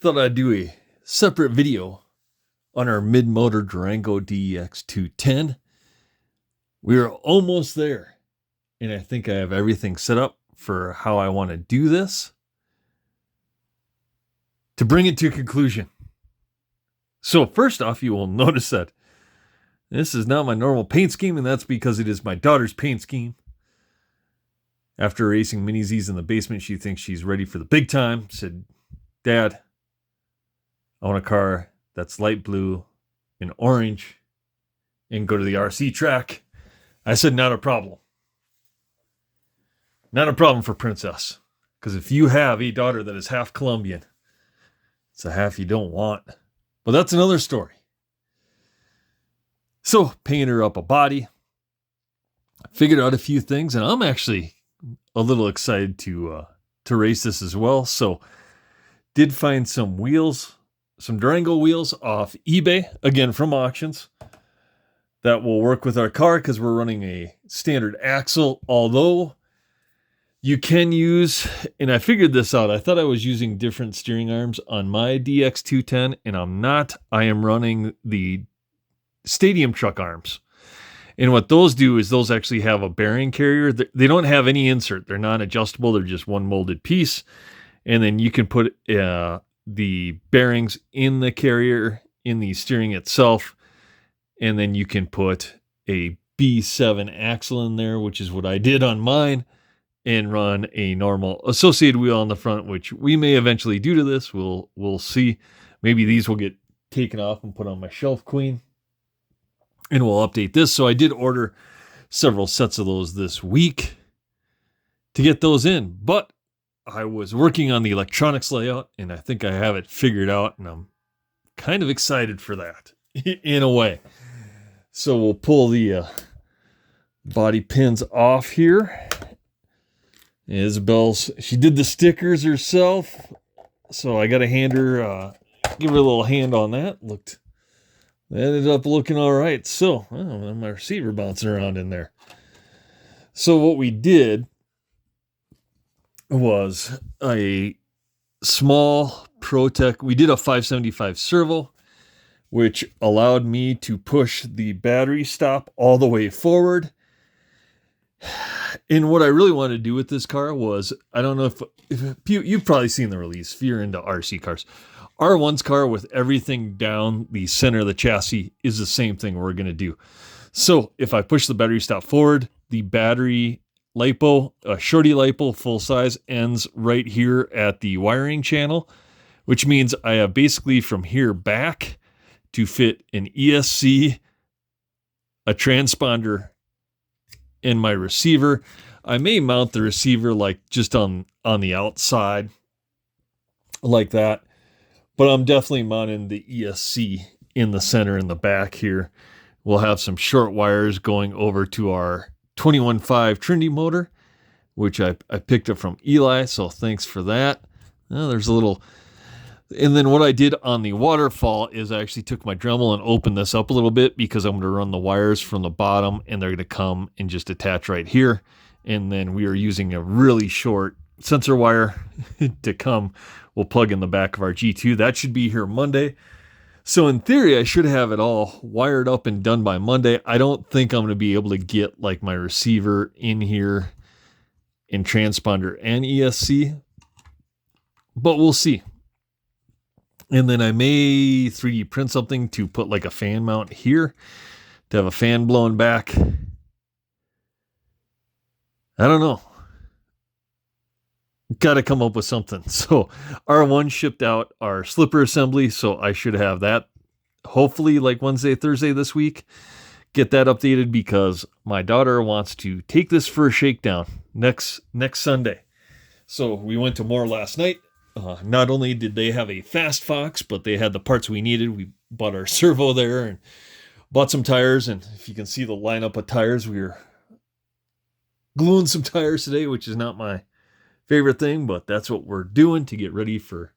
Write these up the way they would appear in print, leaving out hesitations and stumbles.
thought I'd do a separate video on our mid-motor Durango DEX210. We are almost there, and I think I have everything set up for how I want to do this to bring it to a conclusion. So first off, you will notice that this is not my normal paint scheme, and that's because it is my daughter's paint scheme. After racing Mini Z's in the basement, she thinks she's ready for the big time. Said, "Dad, I want a car that's light blue and orange and go to the RC track." I said, not a problem. Not a problem for Princess. Because if you have a daughter that is half Colombian, it's a half you don't want. But that's another story. So, painted her up a body. Figured out a few things, and I'm actually a little excited to race this as well. So, did find some wheels, some Durango wheels off eBay, again from auctions, that will work with our car because we're running a standard axle. Although you can use, and I figured this out, I thought I was using different steering arms on my DX210, and I'm not. I am running the stadium truck arms. And what those do is those actually have a bearing carrier. They don't have any insert. They're non-adjustable. They're just one molded piece. And then you can put the bearings in the carrier, in the steering itself. And then you can put a B7 axle in there, which is what I did on mine, and run a normal associated wheel on the front, which we may eventually do to this. We'll see. Maybe these will get taken off and put on my shelf queen, and we'll update this. So I did order several sets of those this week to get those in, but I was working on the electronics layout, and I think I have it figured out, and I'm kind of excited for that in a way. So we'll pull the body pins off here. Isabel's, she did the stickers herself, so I got to hand her, give her a little hand on that. Ended up looking all right. So, my receiver bouncing around in there. So what we did was a small ProTech. We did a 575 servo, which allowed me to push the battery stop all the way forward. And what I really wanted to do with this car was, I don't know if you've probably seen the release if you're into RC cars. R1's car with everything down the center of the chassis is the same thing we're going to do. So if I push the battery stop forward, the battery LiPo, a shorty LiPo full size, ends right here at the wiring channel, which means I have basically from here back to fit an ESC, a transponder, and my receiver. I may mount the receiver like just on the outside like that, but I'm definitely mounting the ESC in the center in the back here. We'll have some short wires going over to our 21.5 Trinity motor, which I picked up from Eli, so thanks for that. There's a little... And then what I did on the waterfall is I actually took my Dremel and opened this up a little bit because I'm going to run the wires from the bottom, and they're going to come and just attach right here. And then we are using a really short sensor wire to come. We'll plug in the back of our G2. That should be here Monday. So in theory, I should have it all wired up and done by Monday. I don't think I'm going to be able to get like my receiver in here in transponder and ESC, but we'll see. And then I may 3D print something to put like a fan mount here to have a fan blowing back. I don't know. Got to come up with something. So R1 shipped out our slipper assembly, so I should have that hopefully like Wednesday, Thursday this week. Get that updated because my daughter wants to take this for a shakedown next Sunday. So we went to Moore last night. Not only did they have a Fast Fox, but they had the parts we needed. We bought our servo there and bought some tires. And if you can see the lineup of tires, we were gluing some tires today, which is not my favorite thing, but that's what we're doing to get ready for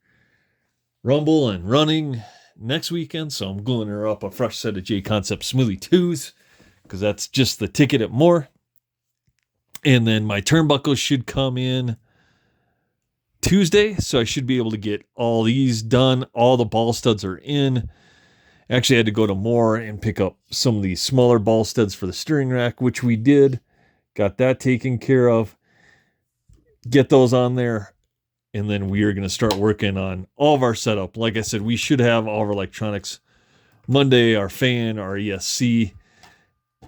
Rumble and running next weekend. So I'm gluing her up a fresh set of J Concept Smoothie 2s because that's just the ticket at Moore. And then my turnbuckles should come in Tuesday, so I should be able to get all these done. All the ball studs are in. Actually, I had to go to Moore and pick up some of these smaller ball studs for the steering rack, which we did. Got that taken care of. Get those on there. And then we are going to start working on all of our setup. Like I said, we should have all of our electronics Monday, our fan, our ESC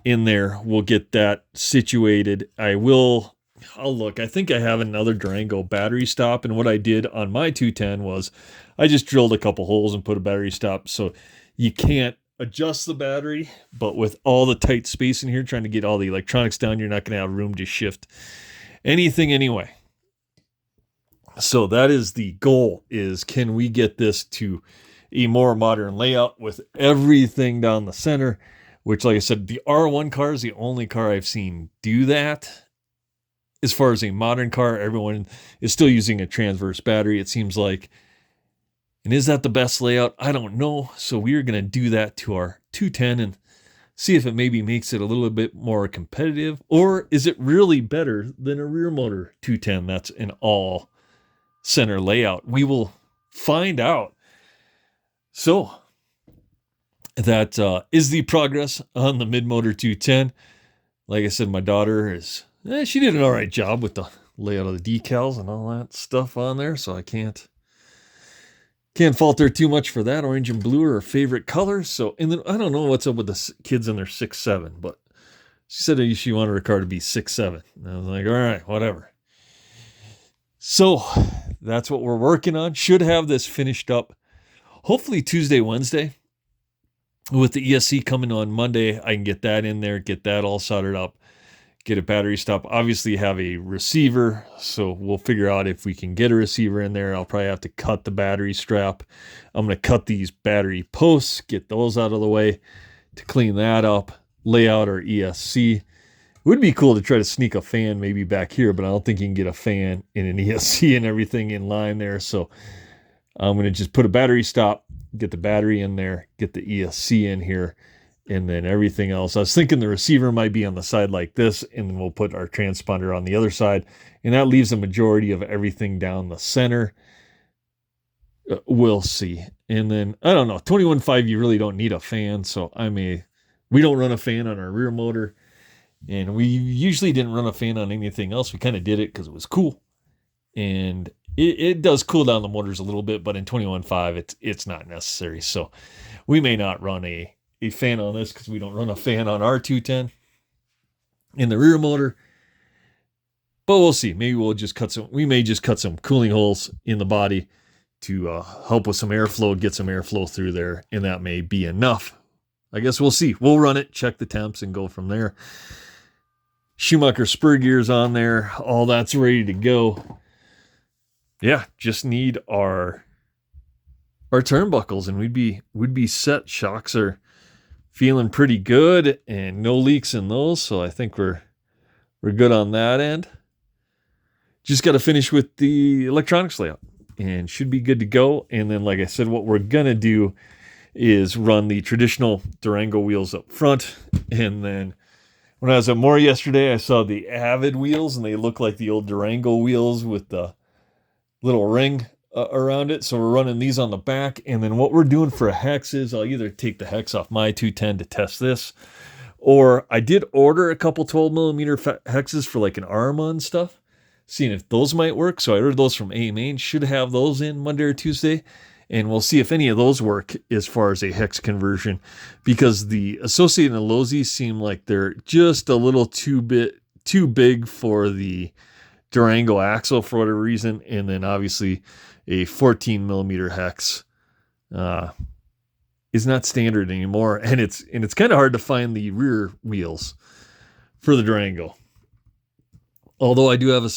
in there. We'll get that situated. I'll look. I think I have another Durango battery stop. And what I did on my 210 was I just drilled a couple holes and put a battery stop. So you can't adjust the battery, but with all the tight space in here, trying to get all the electronics down, you're not going to have room to shift anything anyway. So that is the goal, is can we get this to a more modern layout with everything down the center, which, like I said, the R1 car is the only car I've seen do that. As far as a modern car, everyone is still using a transverse battery, it seems like. And is that the best layout? I don't know. So we are going to do that to our 210 and see if it maybe makes it a little bit more competitive, or is it really better than a rear motor 210 that's an all center layout? We will find out. So that is the progress on the mid-motor 210. Like I said, my daughter she did an all right job with the layout of the decals and all that stuff on there, so I can't fault her too much for that. Orange and blue are her favorite colors. So, and then I don't know what's up with the kids in their 6'7", but she said she wanted her car to be 6'7". And I was like, all right, whatever. So that's what we're working on. Should have this finished up hopefully Tuesday, Wednesday. With the ESC coming on Monday, I can get that in there, get that all soldered up, get a battery stop. Obviously have a receiver, so we'll figure out if we can get a receiver in there. I'll probably have to cut the battery strap. I'm going to cut these battery posts, get those out of the way to clean that up, lay out our ESC. It would be cool to try to sneak a fan maybe back here, but I don't think you can get a fan in an ESC and everything in line there. So I'm going to just put a battery stop, get the battery in there, get the ESC in here, and then everything else. I was thinking the receiver might be on the side like this, and then we'll put our transponder on the other side, and that leaves a majority of everything down the center. We'll see. And then, I don't know, 21.5, you really don't need a fan, so we don't run a fan on our rear motor, and we usually didn't run a fan on anything else. We kind of did it because it was cool, and it does cool down the motors a little bit, but in 21.5, it's not necessary. So we may not run a fan on this because we don't run a fan on our 210 in the rear motor. But we'll see. Maybe we may just cut some cooling holes in the body to help with some airflow, get some airflow through there, and that may be enough. I guess we'll see. We'll run it, check the temps, and go from there. Schumacher spur gears on there. All that's ready to go. Yeah, just need our turnbuckles and we'd be set. Shocks are feeling pretty good and no leaks in those, so I think we're good on that end. Just got to finish with the electronics layout and should be good to go. And then, like I said, what we're gonna do is run the traditional Durango wheels up front. And then when I was at Moore yesterday, I saw the Avid wheels and they look like the old Durango wheels with the little ring around it. So we're running these on the back. And then what we're doing for a hex is I'll either take the hex off my 210 to test this, or I did order a couple 12 millimeter hexes for like an Arma and stuff, seeing if those might work. So I ordered those from A-Main, should have those in Monday or Tuesday. And we'll see if any of those work as far as a hex conversion, because the Associated and Lowe's seem like they're just a little too big for the Durango axle for whatever reason. And then obviously a 14 millimeter hex is not standard anymore. And it's kind of hard to find the rear wheels for the Durango. Although I do have a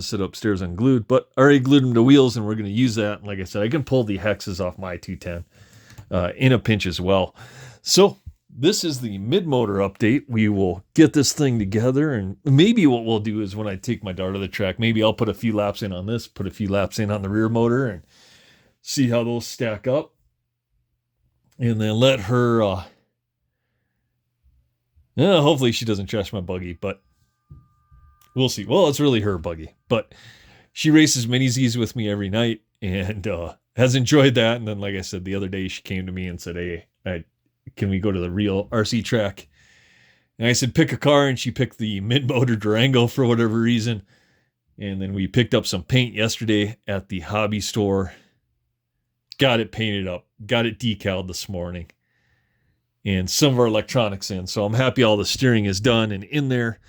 set upstairs unglued, but I already glued them to wheels and we're going to use that. And like I said, I can pull the hexes off my 210 in a pinch as well. So this is the mid-motor update. We will get this thing together, and maybe what we'll do is when I take my daughter to the track, maybe I'll put a few laps in on this, put a few laps in on the rear motor, and see how those stack up. And then let her, hopefully she doesn't trash my buggy, but we'll see. Well, it's really her buggy, but she races mini Z's with me every night and has enjoyed that. And then, like I said, the other day she came to me and said, "Hey, can we go to the real RC track?" And I said, "Pick a car," and she picked the mid-motor Durango for whatever reason. And then we picked up some paint yesterday at the hobby store. Got it painted up. Got it decaled this morning. And some of our electronics in. So I'm happy all the steering is done and in there.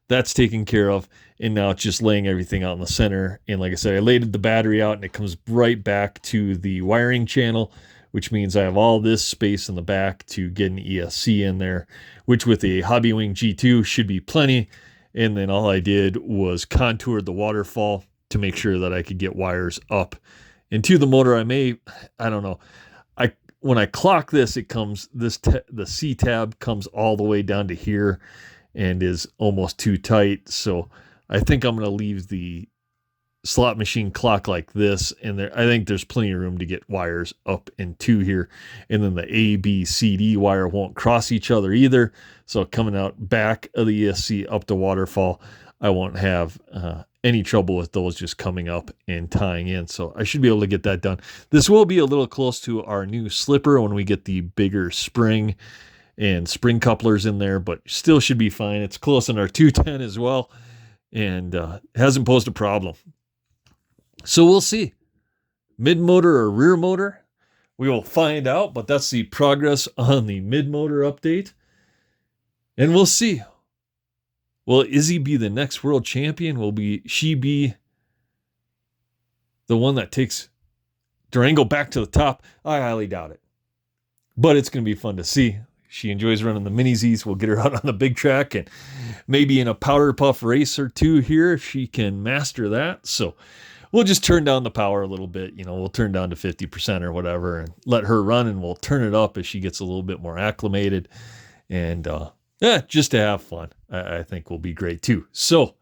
That's taken care of. And now it's just laying everything out in the center. And like I said, I laid the battery out and it comes right back to the wiring channel, which means I have all this space in the back to get an ESC in there, which with a Hobby Wing G2 should be plenty. And then all I did was contour the waterfall to make sure that I could get wires up. And to the motor, I don't know. When I clock this, it comes, the C tab comes all the way down to here and is almost too tight. So I think I'm going to leave the slot machine clock like this. And I think there's plenty of room to get wires up into here. And then the A, B, C, D wire won't cross each other either. So coming out back of the ESC up the waterfall, I won't have any trouble with those just coming up and tying in. So I should be able to get that done. This will be a little close to our new slipper when we get the bigger spring and spring couplers in there, but still should be fine. It's close on our 210 as well, and hasn't posed a problem. So we'll see. Mid-motor or rear motor? We will find out, but that's the progress on the mid-motor update. And we'll see. Will Izzy be the next world champion? Will she be the one that takes Durango back to the top? I highly doubt it. But it's going to be fun to see. She enjoys running the mini Z's. We'll get her out on the big track and maybe in a powder puff race or two here if she can master that. So we'll just turn down the power a little bit. We'll turn down to 50% or whatever and let her run, and we'll turn it up as she gets a little bit more acclimated. And just to have fun, I think will be great too. So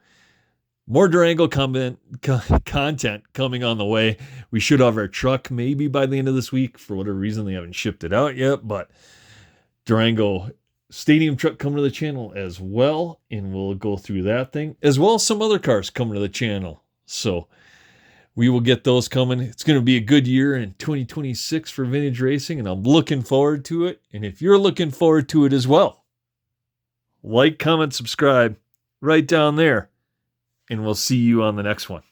more Durango content coming on the way. We should have our truck maybe by the end of this week. For whatever reason, they haven't shipped it out yet, but Durango stadium truck coming to the channel as well, and we'll go through that thing, as well as some other cars coming to the channel. So we will get those coming. It's going to be a good year in 2026 for vintage racing, and I'm looking forward to it. And if you're looking forward to it as well, like, comment, subscribe right down there, and we'll see you on the next one.